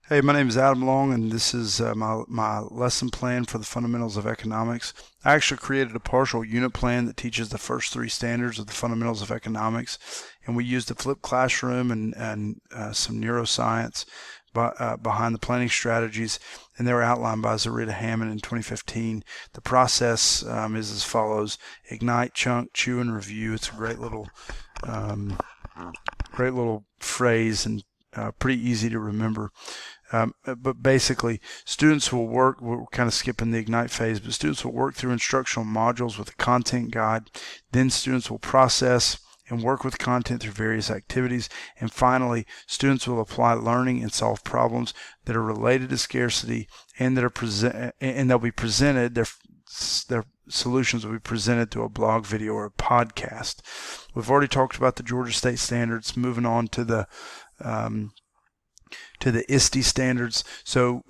Hey, my name is Adam Long, and this is my lesson plan for the fundamentals of economics. I actually created a partial unit plan that teaches the first three standards of the fundamentals of economics, and we used a flipped classroom and some neuroscience behind the planning strategies, and they were outlined by Zarita Hammond in 2015. The process is as follows: ignite, chunk, chew, and review. It's a um, great little phrase and pretty easy to remember. But basically, students will work, we're kind of skipping the Ignite phase, but students will work through instructional modules with a content guide. Then students will process and work with content through various activities. And finally, students will apply learning and solve problems that are related to scarcity and they'll be presented, their solutions will be presented through a blog video or a podcast. We've already talked about the Georgia State standards, moving on um, to the ISTE standards. So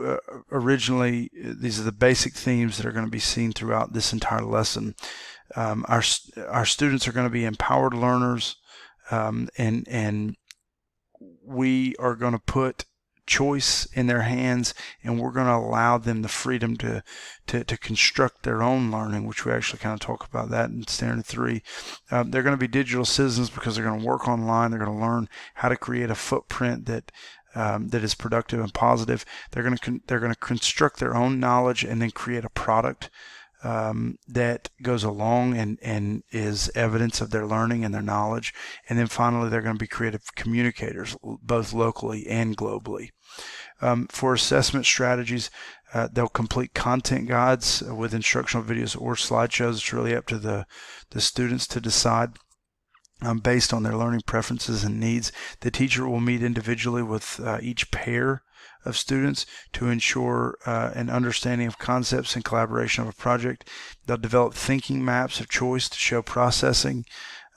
originally, these are the basic themes that are going to be seen throughout this entire lesson. Our students are going to be empowered learners, and we are going to put choice in their hands, and we're going to allow them the freedom to construct their own learning, which we actually kind of talk about that in standard 3. They're going to be digital citizens because they're going to work online. They're going to learn how to create a footprint that is productive and positive. They're going to construct their own knowledge and then create a product that goes along and is evidence of their learning and their knowledge. And then finally, they're going to be creative communicators, both locally and globally. For assessment strategies, they'll complete content guides with instructional videos or slideshows. It's really up to the students to decide. Based on their learning preferences and needs. The teacher will meet individually with each pair of students to ensure an understanding of concepts and collaboration of a project. They'll develop thinking maps of choice to show processing,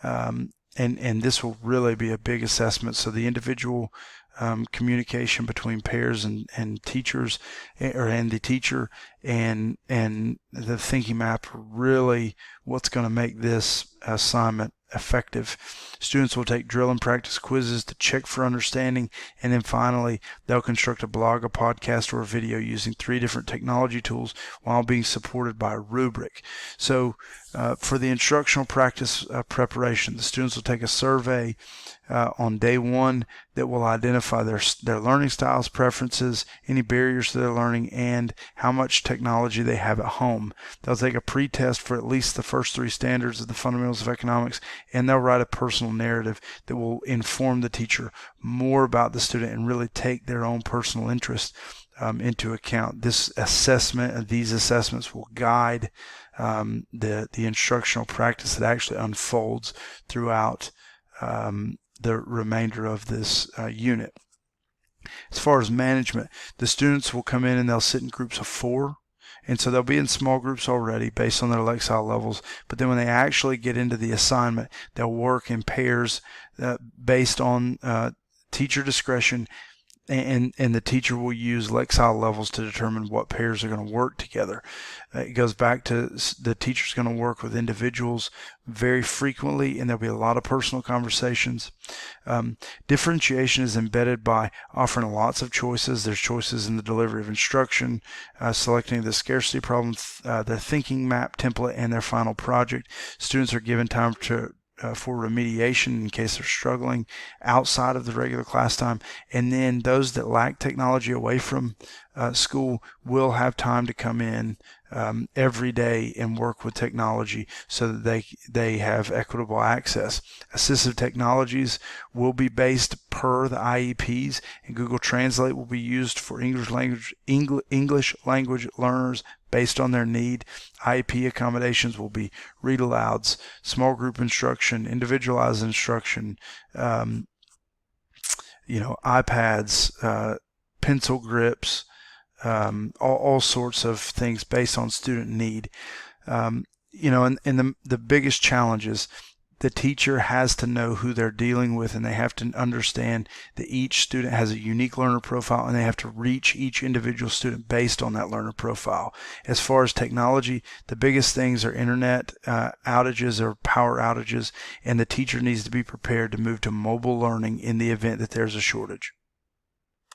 and this will really be a big assessment. So the individual communication between pairs and teachers, and the teacher and the thinking map are really what's going to make this assignment effective. Students will take drill and practice quizzes to check for understanding, and then finally they'll construct a blog, a podcast, or a video using 3 different technology tools while being supported by a rubric. So for the instructional practice preparation, the students will take a survey on day 1 that will identify their learning styles, preferences, any barriers to their learning, and how much technology they have at home. They'll take a pre-test for at least the first 3 standards of the fundamentals of economics, and they'll write a personal narrative that will inform the teacher more about the student and really take their own personal interest into account. These assessments will guide the instructional practice that actually unfolds throughout the remainder of this unit. As far as management, the students will come in and they'll sit in groups of 4. And so they'll be in small groups already based on their Lexile levels. But then when they actually get into the assignment, they'll work in pairs based on teacher discretion, and the teacher will use Lexile levels to determine what pairs are going to work together. It goes back to the teacher's going to work with individuals very frequently, and there'll be a lot of personal conversations. Differentiation is embedded by offering lots of choices. There's choices in the delivery of instruction, selecting the scarcity problem, their thinking map template, and their final project. Students are given time for remediation in case they're struggling outside of the regular class time. And then those that lack technology away from school will have time to come in every day and work with technology so that they have equitable access. Assistive technologies will be based per the IEPs, and Google Translate will be used for English language learners based on their need. IEP accommodations will be read alouds, small group instruction, individualized instruction, iPads, pencil grips, all sorts of things based on student need. And the biggest challenge is the teacher has to know who they're dealing with, and they have to understand that each student has a unique learner profile, and they have to reach each individual student based on that learner profile. As far as technology, the biggest things are internet outages or power outages, and the teacher needs to be prepared to move to mobile learning in the event that there's a shortage.